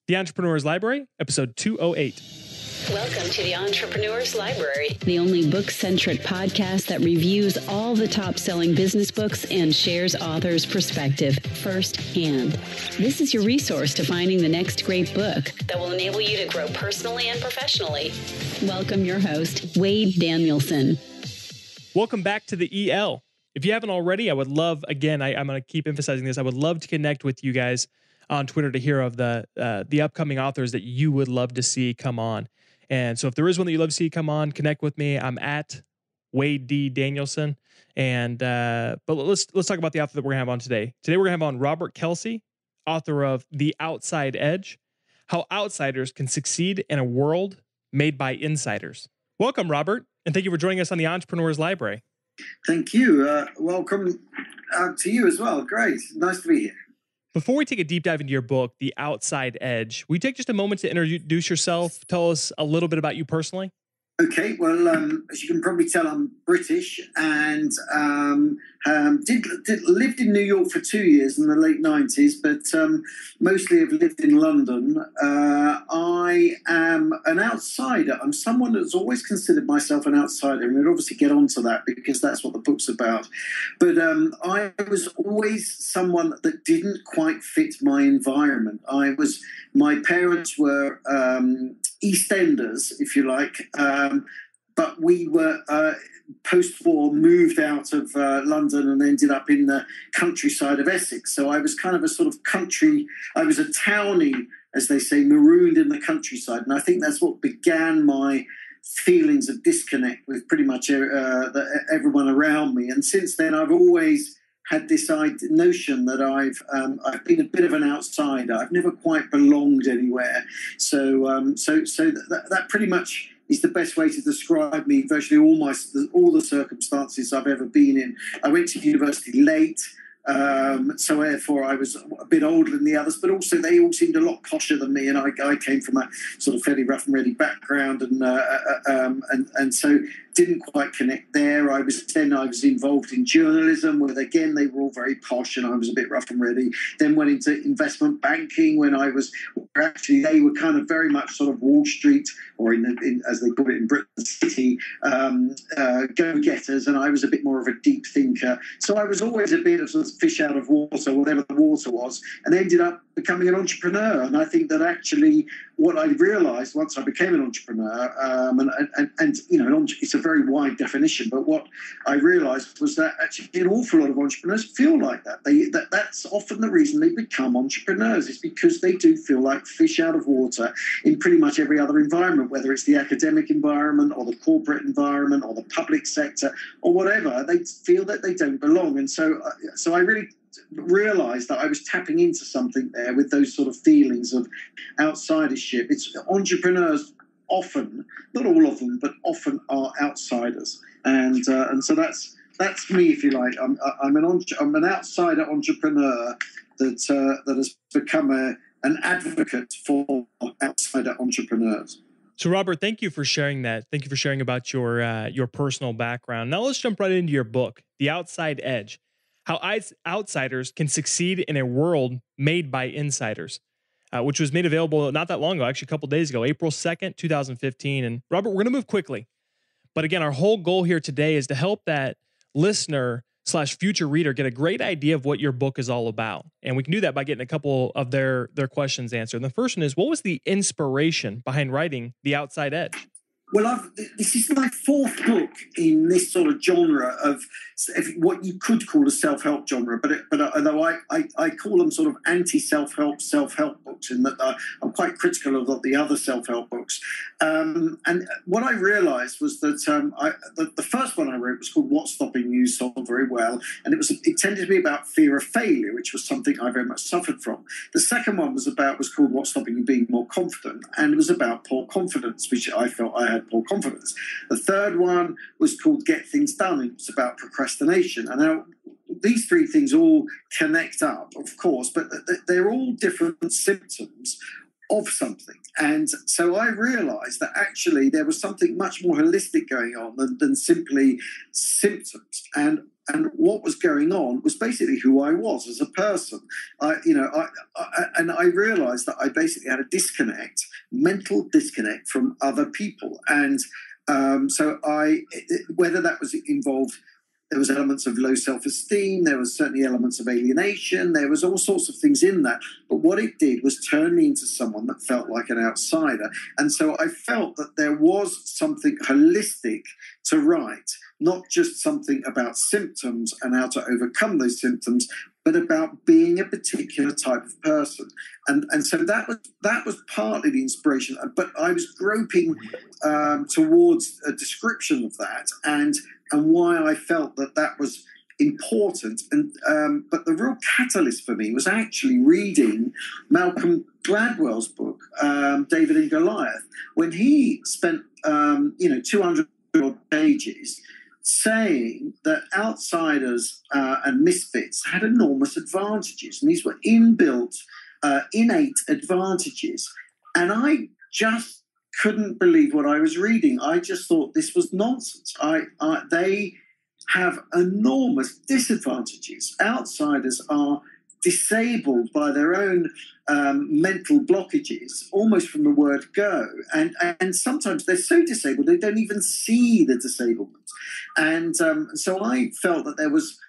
The Entrepreneur's Library, episode 208. Welcome to the Entrepreneur's Library, the only book-centric podcast that reviews all the top-selling business books and shares authors' perspective firsthand. This is your resource to finding the next great book that will enable you to grow personally and professionally. Welcome your host, Wade Danielson. Welcome back to the EL. If you haven't already, I would love, again, I'm going to keep emphasizing this, I would love to connect with you guys on Twitter to hear of the upcoming authors that you would love to see come on. And so if there is one that you'd love to see come on, connect with me. I'm at Wade D. Danielson. And but let's talk about the author that we're going to have on today. Today we're going to have on Robert Kelsey, author of The Outside Edge, How Outsiders Can Succeed in a World Made by Insiders. Welcome, Robert, and thank you for joining us on the Entrepreneur's Library. Thank you. Welcome to you as well. Great. Nice to be here. Before we take a deep dive into your book, The Outside Edge, will you take just a moment to introduce yourself? Tell us a little bit about you personally. Okay, well, as you can probably tell, I'm British and lived in New York for 2 years in the late 90s, but mostly have lived in London. I am an outsider. I'm someone that's always considered myself an outsider, and we'll obviously get onto that because that's what the book's about. But I was always someone that didn't quite fit my environment. My parents were EastEnders, if you like, but we were post-war moved out of London and ended up in the countryside of Essex. So I was kind of a sort of country, I was a townie, as they say, marooned in the countryside. And I think that's what began my feelings of disconnect with pretty much everyone around me. And since then, I've always had this notion that I've been a bit of an outsider. I've never quite belonged anywhere. So that pretty much is the best way to describe me. Virtually all the circumstances I've ever been in. I went to university late. So therefore I was a bit older than the others, but also they all seemed a lot posher than me, and I came from a sort of fairly rough and ready background, and so didn't quite connect there. I was involved in journalism, where again they were all very posh, and I was a bit rough and ready. Then went into investment banking where actually they were kind of very much sort of Wall Street, or in as they call it in Britain, City go-getters, and I was a bit more of a deep thinker. So I was always a bit of sort of fish out of water, whatever the water was, and ended up becoming an entrepreneur. And I think that actually what I realised once I became an entrepreneur, and you know, it's a very wide definition, but what I realised was that actually an awful lot of entrepreneurs feel like that. That's often the reason they become entrepreneurs, is because they do feel like fish out of water in pretty much every other environment, whether it's the academic environment or the corporate environment or the public sector or whatever. They feel that they don't belong. And so I really realized that I was tapping into something there with those sort of feelings of outsidership. It's entrepreneurs often, not all of them, but often are outsiders, and so that's me, if you like. I'm an outsider entrepreneur that has become an advocate for outsider entrepreneurs. So, Robert, thank you for sharing that. Thank you for sharing about your personal background. Now, let's jump right into your book, The Outside Edge: How Outsiders Can Succeed in a World Made by Insiders, which was made available not that long ago, actually a couple days ago, April 2nd, 2015. And Robert, we're going to move quickly. But again, our whole goal here today is to help that listener / future reader get a great idea of what your book is all about. And we can do that by getting a couple of their questions answered. And the first one is, what was the inspiration behind writing The Outside Edge? Well, this is my fourth book in this sort of genre of what you could call a self-help genre, but although I call them sort of anti-self-help books, in that I'm quite critical of the other self-help books. And what I realised was that the first one I wrote was called What's Stopping You, sold very well, and it tended to be about fear of failure, which was something I very much suffered from. The second one was called What's Stopping You Being More Confident, and it was about poor confidence, which I felt I had poor confidence. The third one was called Get Things Done, and it was about procrastination. And now these three things all connect up, of course, but they're all different symptoms of something. And so I realized that actually there was something much more holistic going on than simply symptoms. And what was going on was basically who I was as a person. I realized that I basically had a mental disconnect from other people. And whether that was involved, there was elements of low self-esteem, there was certainly elements of alienation, there was all sorts of things in that. But what it did was turn me into someone that felt like an outsider. And so I felt that there was something holistic to write, not just something about symptoms and how to overcome those symptoms, but about being a particular type of person. And so that was partly the inspiration. But I was groping towards a description of that and why I felt that was important. But the real catalyst for me was actually reading Malcolm Gladwell's book, David and Goliath, when he spent 200 pages saying that outsiders and misfits had enormous advantages, and these were inbuilt, innate advantages. And I just couldn't believe what I was reading. I just thought this was nonsense. They have enormous disadvantages. Outsiders are disabled by their own mental blockages, almost from the word go. And sometimes they're so disabled they don't even see the disablement. And so I felt that there was,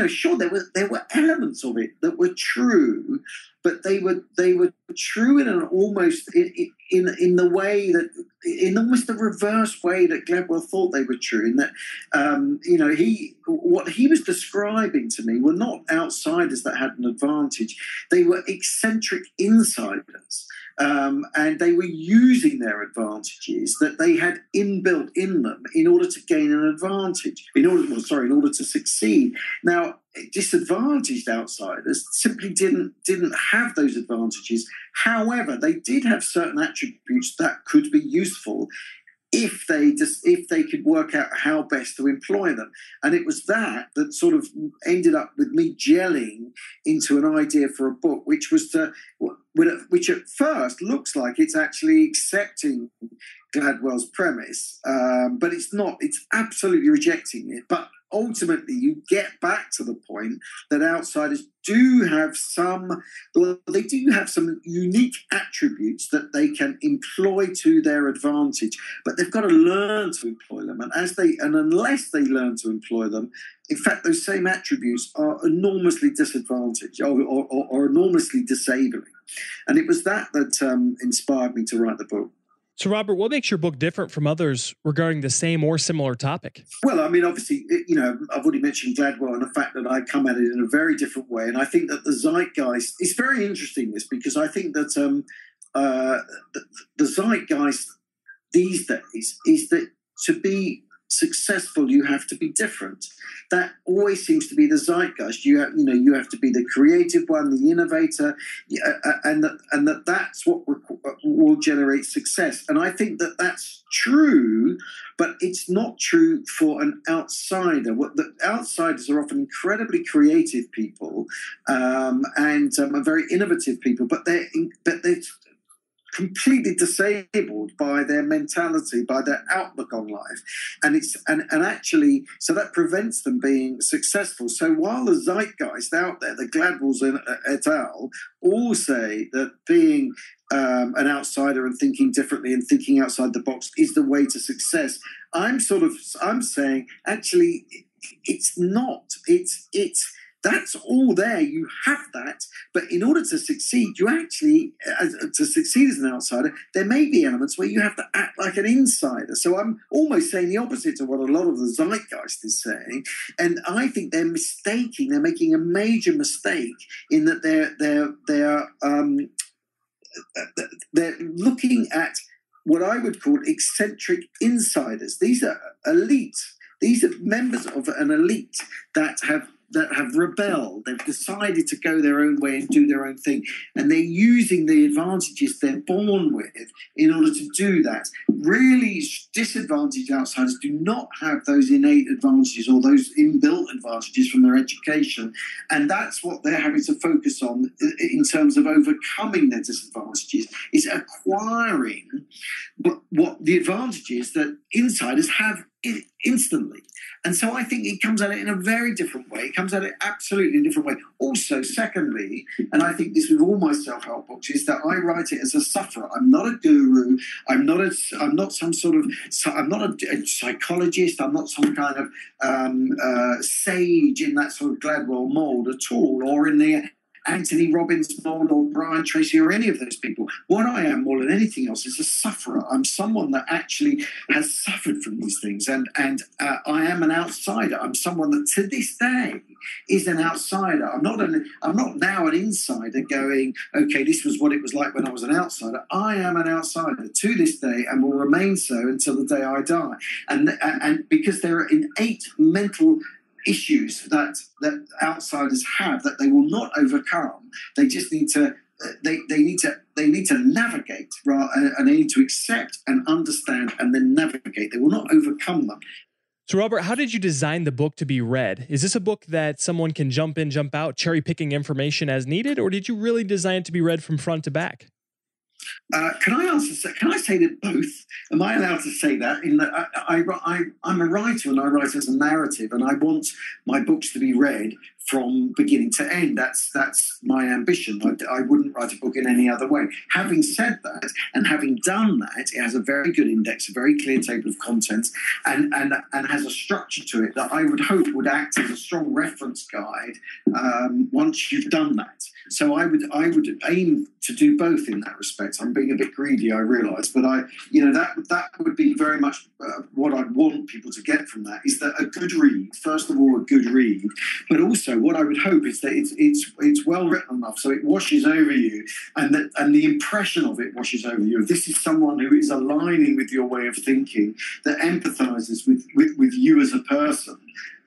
sure, there were elements of it that were true, but they were true in an almost in the way that, in almost the reverse way that Gladwell thought they were true. In that, what he was describing to me were not outsiders that had an advantage; they were eccentric insiders. And they were using their advantages that they had inbuilt in them in order to gain an advantage, in order to succeed. Now, disadvantaged outsiders simply didn't have those advantages. However, they did have certain attributes that could be useful if they could work out how best to employ them. And it was that sort of ended up with me gelling into an idea for a book, which at first looks like it's actually accepting Gladwell's premise, but it's not. It's absolutely rejecting it. But ultimately, you get back to the point that outsiders do have some unique attributes that they can employ to their advantage, but they've got to learn to employ them. And unless they learn to employ them, in fact, those same attributes are enormously disadvantaged or enormously disabling. And it was that inspired me to write the book. So, Robert, what makes your book different from others regarding the same or similar topic? Well, I mean, obviously, I've already mentioned Gladwell and the fact that I come at it in a very different way. And I think that the zeitgeist is very interesting, because I think that the zeitgeist these days is that to be successful, you have to be different. That always seems to be the zeitgeist. You have to be the creative one, the innovator, and that's what will generate success. And I think that that's true, but it's not true for an outsider. The outsiders are often incredibly creative people and very innovative people, but they're completely disabled by their mentality, by their outlook on life, and actually, so that prevents them being successful. So while the zeitgeist out there, the Gladwells et al., all say that being an outsider and thinking differently and thinking outside the box is the way to success, I'm saying actually it's not. It's that's all there. You have that. But in order to succeed, to succeed as an outsider, there may be elements where you have to act like an insider. So I'm almost saying the opposite of what a lot of the zeitgeist is saying. And I think they're mistaking. They're making a major mistake in that they're looking at what I would call eccentric insiders. These are elite. These are members of an elite that have rebelled. They've decided to go their own way and do their own thing. And they're using the advantages they're born with in order to do that. Really disadvantaged outsiders do not have those innate advantages or those inbuilt advantages from their education. And that's what they're having to focus on in terms of overcoming their disadvantages. is acquiring what the advantages that insiders have instantly. And so I think it comes at it in a very different way. It comes at it absolutely a different way. Also, secondly, and I think this with all my self-help books, is that I write it as a sufferer. I'm not a guru. I'm not a psychologist. I'm not some kind of sage in that sort of Gladwell mold at all, or in the Anthony Robbins mold or Brian Tracy or any of those people. What I am more than anything else is a sufferer. I'm someone that actually has suffered from these things, and I am an outsider. I'm someone that to this day is an outsider. I'm not now an insider going, okay, this was what it was like when I was an outsider. I am an outsider to this day and will remain so until the day I die. And because there are innate mental issues that outsiders have that they will not overcome. They just need to they need to navigate, and they need to accept and understand and then navigate. They will not overcome them. So, Robert, how did you design the book to be read? Is this a book that someone can jump in, jump out, cherry picking information as needed, or did you really design it to be read from front to back? Can I say that both? Am I allowed to say that? In that I'm a writer and I write as a narrative, and I want my books to be read from beginning to end. That's my ambition. I wouldn't write a book in any other way. Having said that, and having done that, it has a very good index, a very clear table of contents, and has a structure to it that I would hope would act as a strong reference guide once you've done that. So I would aim to do both in that respect. I'm being a bit greedy, I realise, but that would be very much what I'd want people to get from that, is that a good read, first of all, a good read, but also what I would hope is that it's well written enough so it washes over you, and the impression of it washes over you. If this is someone who is aligning with your way of thinking, that empathises with you as a person,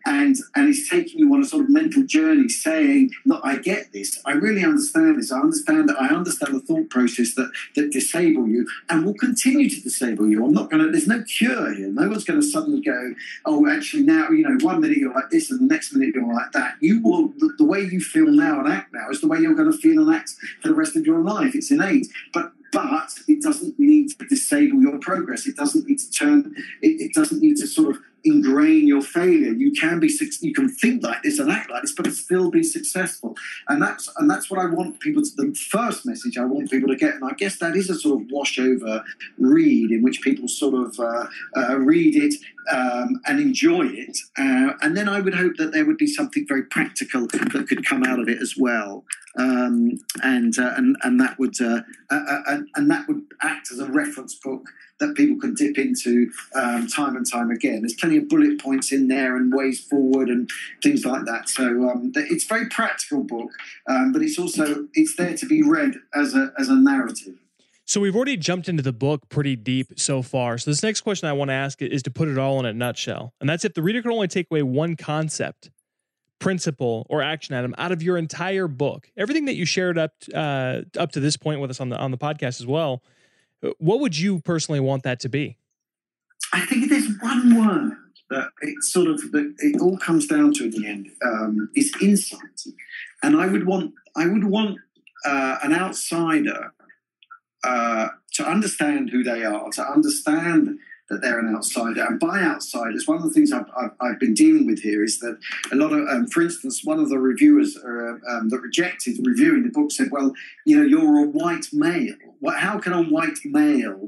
and is taking you on a sort of mental journey, saying, look, I get this, I really understand this, I understand the thought process that disable you and will continue to disable you. There's no cure here. No one's going to suddenly go, oh, actually now, 1 minute you're like this and the next minute you're like that. You will, the way you feel now and act now is the way you're going to feel and act for the rest of your life. It's innate. But it doesn't need to disable your progress. It doesn't need to it doesn't need to sort of ingrain your failure. You can think like this and act like this, but still be successful. And that's what I want people to, the first message I want people to get. And I guess that is a sort of washover read in which people sort of read it and enjoy it. And then I would hope that there would be something very practical that could come out of it as well. And that would act as a reference book that people can dip into time and time again. There's plenty of bullet points in there and ways forward and things like that. So it's a very practical book, but it's there to be read as a narrative. So we've already jumped into the book pretty deep so far. So this next question I want to ask is to put it all in a nutshell. And that's if the reader could only take away one concept, principle, or action item out of your entire book, everything that you shared up to this point with us on the podcast as well, what would you personally want that to be? I think if there's one word that it all comes down to at the end, is insight. And I would want an outsider to understand who they are, to understand that they're an outsider. And by outsiders, one of the things I've been dealing with here is that a lot of, for instance, one of the reviewers that rejected reviewing the book said, well, you're a white male. How can a white male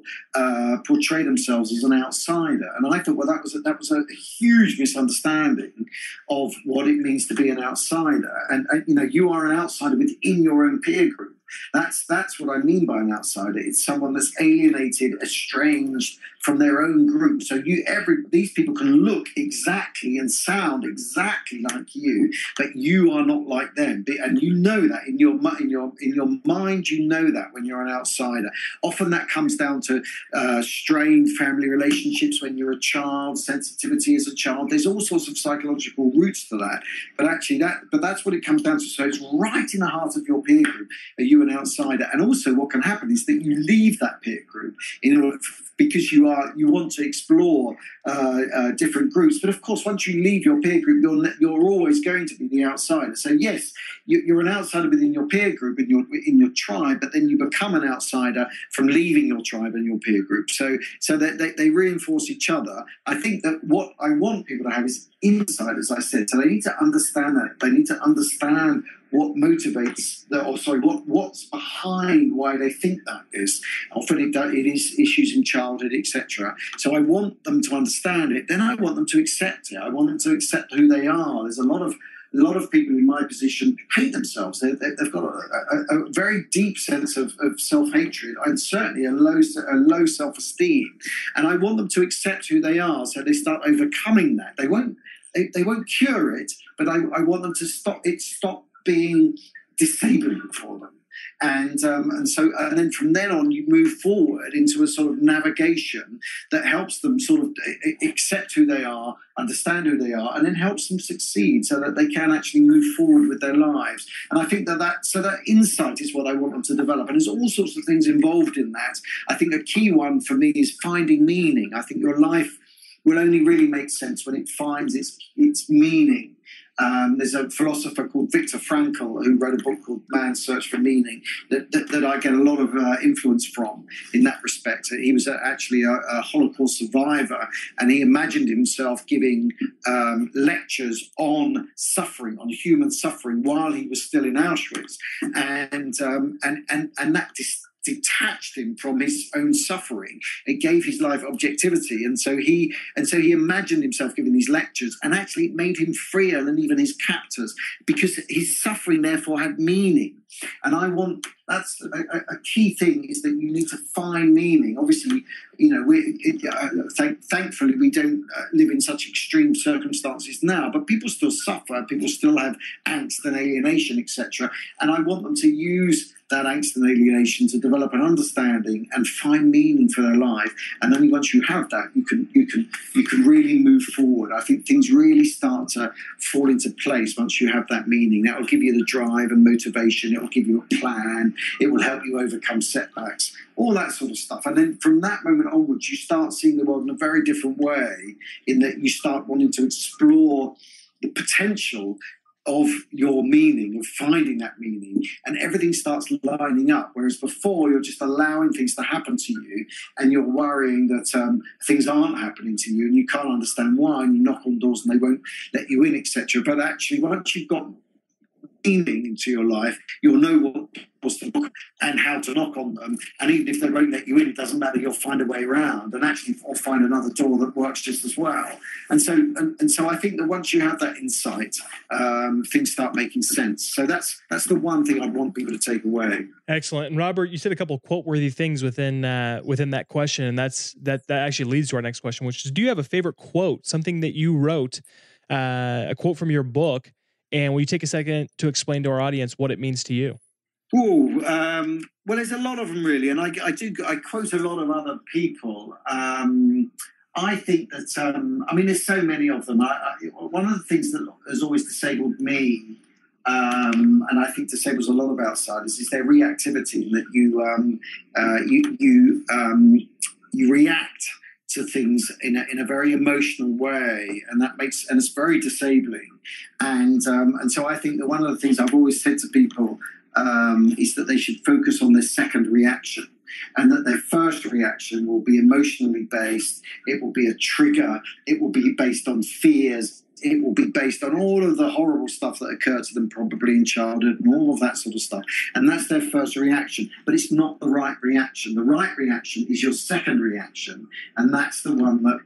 portray themselves as an outsider? And I thought, well, that was a huge misunderstanding of what it means to be an outsider. And you are an outsider within your own peer group. That's what I mean by an outsider. It's someone that's alienated, estranged from their own group. So these people can look exactly and sound exactly like you, but you are not like them. And you know that in your mind, you know that when you're an outsider. Often that comes down to strained family relationships when you're a child, sensitivity as a child. There's all sorts of psychological roots to that. But actually, that's what it comes down to. So it's right in the heart of your peer group. Are you an outsider? And also what can happen is that you leave that peer group because you want to explore different groups. But of course, once you leave your peer group, you're always going to be the outsider. So yes, you're an outsider within your peer group, in your tribe, but then you become an outsider from leaving your tribe and your peer group. So that they reinforce each other. I think that what I want people to have is insight, as I said. So they need to understand that. They need to understand what motivates, what's behind why they think that is. Often it is issues in childhood, etc. So I want them to understand it. Then I want them to accept it. I want them to accept who they are. There's a lot of people in my position hate themselves. They've got a very deep sense of self-hatred and certainly a low self-esteem. And I want them to accept who they are, so they start overcoming that. They won't cure it, but I want them to stop being disabling for them. And then from then on, you move forward into a sort of navigation that helps them sort of accept who they are, understand who they are, and then helps them succeed so that they can actually move forward with their lives. And I think that insight is what I want them to develop. And there's all sorts of things involved in that. I think a key one for me is finding meaning. I think your life will only really make sense when it finds its meaning. There's a philosopher called Viktor Frankl who wrote a book called Man's Search for Meaning that I get a lot of influence from in that respect. He was actually a Holocaust survivor, and he imagined himself giving lectures on suffering, on human suffering, while he was still in Auschwitz, and that detached him from his own suffering. It gave his life objectivity, and so he imagined himself giving these lectures, and actually it made him freer than even his captors, because his suffering therefore had meaning. And that's a key thing, is that you need to find meaning. Obviously, thankfully we don't live in such extreme circumstances now, but people still suffer, people still have angst and alienation, etc. And I want them to use that angst and alienation to develop an understanding and find meaning for their life. And only once you have that, you can really move forward. I think things really start to fall into place once you have that meaning. That will give you the drive and motivation. It will give you a plan. It will help you overcome setbacks, all that sort of stuff. And then from that moment onwards, you start seeing the world in a very different way, in that you start wanting to explore the potential of your meaning, of finding that meaning, and everything starts lining up. Whereas before, you're just allowing things to happen to you, and you're worrying that things aren't happening to you, and you can't understand why, and you knock on doors and they won't let you in, etc. But actually, once you've got meaning into your life, you'll know what was to knock and how to knock on them. And even if they won't let you in, it doesn't matter, you'll find a way around, and actually or find another door that works just as well. And so I think that once you have that insight, things start making sense. So that's the one thing I'd want people to take away. Excellent. And Robert, you said a couple of quote-worthy things within that question, and that actually leads to our next question, which is, do you have a favorite quote, something that you wrote, a quote from your book, and will you take a second to explain to our audience what it means to you? Well, there's a lot of them, really, and I quote a lot of other people. I think that there's so many of them. One of the things that has always disabled me, and I think disables a lot of outsiders, is their reactivity. That you react to things in a very emotional way, and it's very disabling. And so I think that one of the things I've always said to people is that they should focus on their second reaction, and that their first reaction will be emotionally based. It will be a trigger. It will be based on fears. It will be based on all of the horrible stuff that occurred to them probably in childhood and all of that sort of stuff. And that's their first reaction. But it's not the right reaction. The right reaction is your second reaction. And that's the one that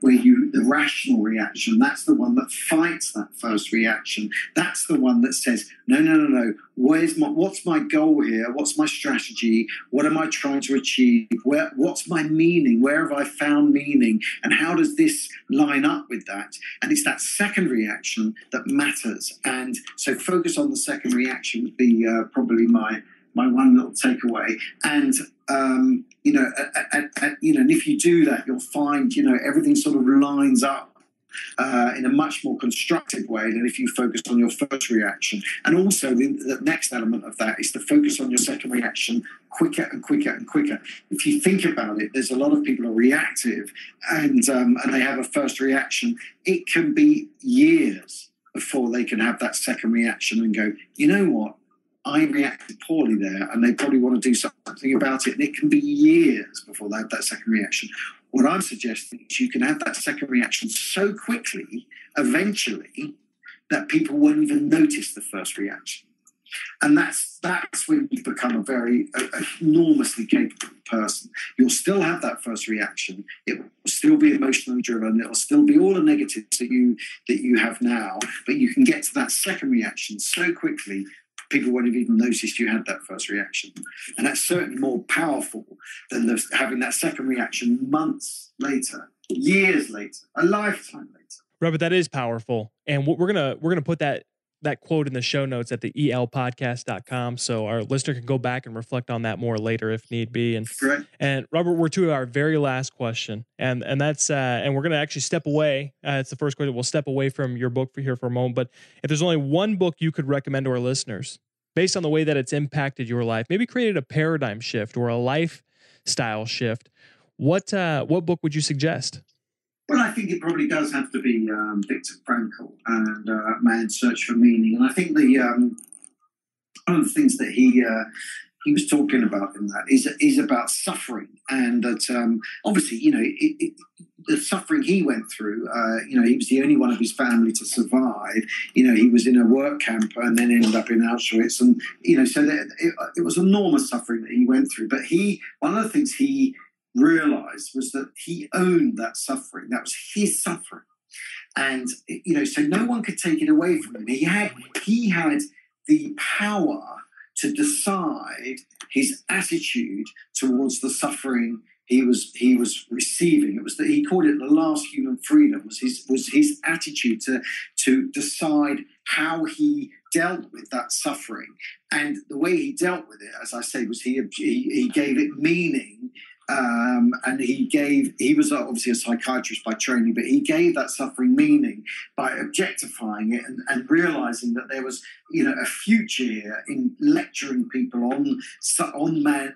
the rational reaction, that's the one that fights that first reaction. That's the one that says, no. What's my goal here? What's my strategy? What am I trying to achieve? What's my meaning? Where have I found meaning? And how does this line up with that? And it's that second reaction that matters. And so focus on the second reaction would be probably my one little takeaway. And and if you do that, you'll find everything sort of lines up in a much more constructive way than if you focus on your first reaction. And also the next element of that is to focus on your second reaction quicker and quicker and quicker. If you think about it, there's a lot of people who are reactive and they have a first reaction. It can be years before they can have that second reaction and go, you know what? I reacted poorly there, and they probably want to do something about it. And it can be years before they have that second reaction. What I'm suggesting is you can have that second reaction so quickly, eventually, that people won't even notice the first reaction. And that's when you become a very enormously capable person. You'll still have that first reaction. It will still be emotionally driven. It will still be all the negatives that you have now. But you can get to that second reaction so quickly, people won't have even noticed you had that first reaction. And that's certainly more powerful than having that second reaction months later, years later, a lifetime later. Robert, that is powerful. And we're gonna put that quote in the show notes at the elpodcast.com, so our listener can go back and reflect on that more later if need be. And Correct. And Robert, we're to our very last question, and that's and we're gonna actually step away. It's the first question. We'll step away from your book for a moment. But if there's only one book you could recommend to our listeners, based on the way that it's impacted your life, maybe created a paradigm shift or a lifestyle shift, what book would you suggest? Well, I think it probably does have to be Viktor Frankl and Man's Search for Meaning. And I think one of the things that he was talking about in that is about suffering, and that obviously, the suffering he went through. He was the only one of his family to survive. He was in a work camp and then ended up in Auschwitz, and so it was enormous suffering that he went through. But one of the things he realized was that he owned that suffering. That was his suffering. And, so no one could take it away from him. He had the power to decide his attitude towards the suffering he was receiving. It was that he called it the last human freedom, was his attitude to decide how he dealt with that suffering. And the way he dealt with it, as I say, was he gave it meaning. And he was obviously a psychiatrist by training, but he gave that suffering meaning by objectifying it and realizing that there was, a future in lecturing people on man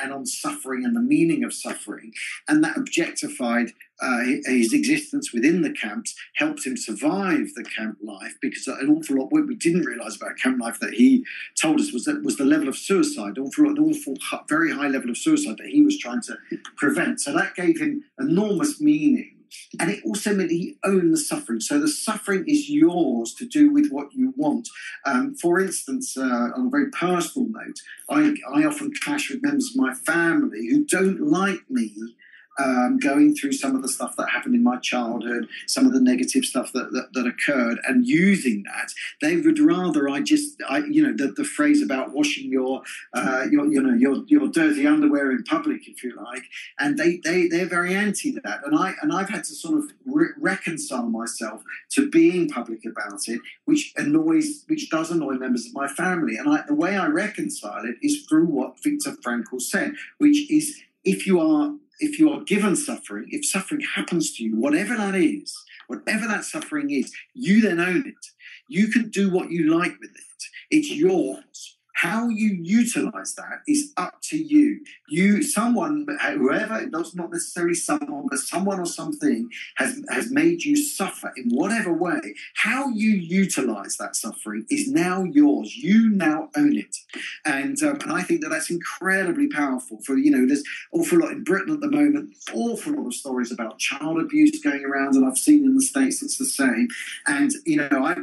and on suffering and the meaning of suffering. And that objectified his existence within the camps, helped him survive the camp life, because an awful lot what we didn't realize about camp life that he told us was the level of suicide, very high level of suicide that he was trying to prevent. So that gave him enormous meaning. And it also meant that he owned the suffering. So the suffering is yours to do with what you want. For instance, on a very personal note, I often clash with members of my family who don't like me going through some of the stuff that happened in my childhood, some of the negative stuff that occurred, and using that, they would rather the phrase about washing your dirty underwear in public, if you like, and they're very anti that, and I've had to sort of reconcile myself to being public about it, which does annoy members of my family, and the way I reconcile it is through what Viktor Frankl said, which is if you are given suffering, if suffering happens to you, whatever that suffering is, you then own it. You can do what you like with it. It's yours. How you utilize that is up to you. Whoever, not necessarily someone, but someone or something has made you suffer in whatever way. How you utilize that suffering is now yours. You now own it. And I think that's incredibly powerful. There's an awful lot in Britain at the moment, awful lot of stories about child abuse going around, and I've seen in the States it's the same. And,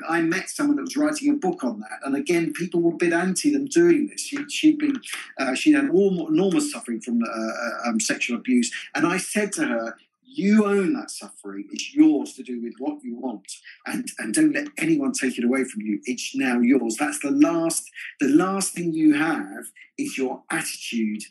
I met someone that was writing a book on that. And again, people were a bit anti them doing this. She'd had enormous suffering from sexual abuse, and I said to her, you own that suffering. It's yours to do with what you want, and don't let anyone take it away from you. It's now yours. That's the last thing you have is your attitude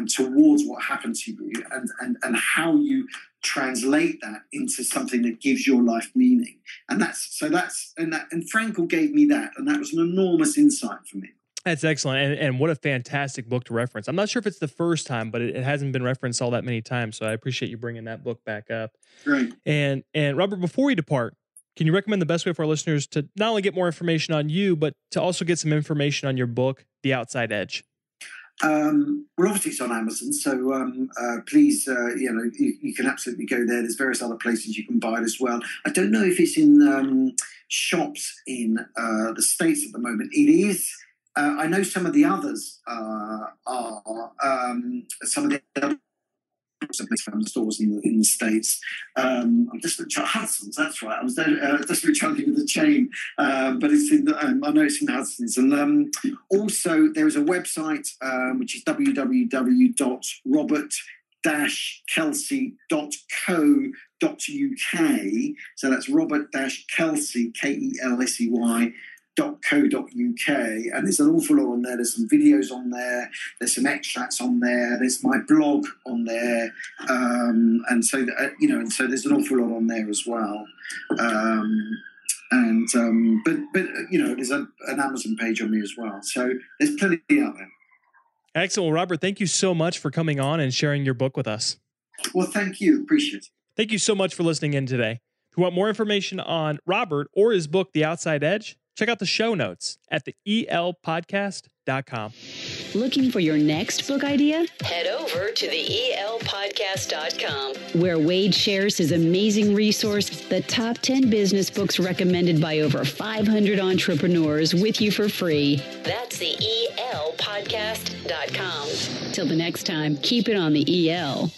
towards what happened to you, and how you translate that into something that gives your life meaning. And Frankl gave me that, and that was an enormous insight for me. That's excellent. And what a fantastic book to reference. I'm not sure if it's the first time, but it hasn't been referenced all that many times. So I appreciate you bringing that book back up. Great. And Robert, before we depart, can you recommend the best way for our listeners to not only get more information on you, but to also get some information on your book, The Outside Edge? Well, obviously it's on Amazon, so please, you can absolutely go there. There's various other places you can buy it as well. I don't know if it's in shops in the States at the moment. It is. I know some of the others are some of the other stores in the States. I'm just Hudson's. That's right. I was there, just chunking with the chain, but it's in. I know it's in Hudson's, and also there is a website which is www.robert-kelsey.co.uk. So that's Robert-Kelsey, KELSEY.co.uk, and there's an awful lot on there. There's some videos on there, there's some extracts on there, there's my blog on there, and so there's an awful lot on there as well. But there's an Amazon page on me as well, so there's plenty out there. Excellent. Well, Robert, thank you so much for coming on and sharing your book with us. Well, thank you. Appreciate it. Thank you so much for listening in today. If you want more information on Robert or his book, The Outside Edge, check out the show notes at the elpodcast.com. Looking for your next book idea? Head over to the elpodcast.com, where Wade shares his amazing resource, the top 10 business books recommended by over 500 entrepreneurs, with you for free. That's the elpodcast.com. Till the next time, keep it on the EL.